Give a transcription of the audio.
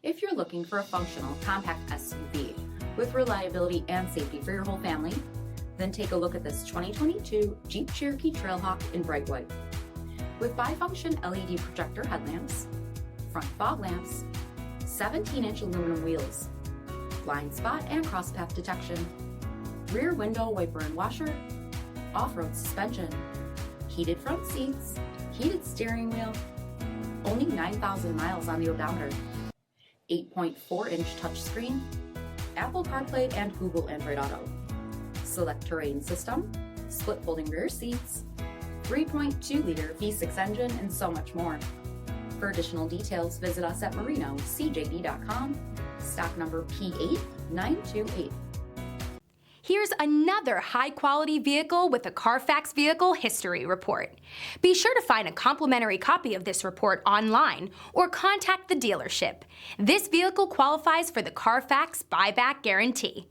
If you're looking for a functional, compact SUV with reliability and safety for your whole family, then take a look at this 2022 Jeep Cherokee Trailhawk in bright white. With bifunction LED projector headlamps, front fog lamps, 17-inch aluminum wheels, blind spot and crosspath detection, rear window wiper and washer, off-road suspension, heated front seats, heated steering wheel, only 9,000 miles on the odometer, 8.4-inch touchscreen, Apple CarPlay and Google Android Auto, SELEC-TERRAIN system, split folding rear seats, 3.2-liter V6 engine, and so much more. For additional details, visit us at MarinoCJD.com, stock number P8928. Here's another high-quality vehicle with a Carfax Vehicle History Report. Be sure to find a complimentary copy of this report online or contact the dealership. This vehicle qualifies for the Carfax Buyback Guarantee.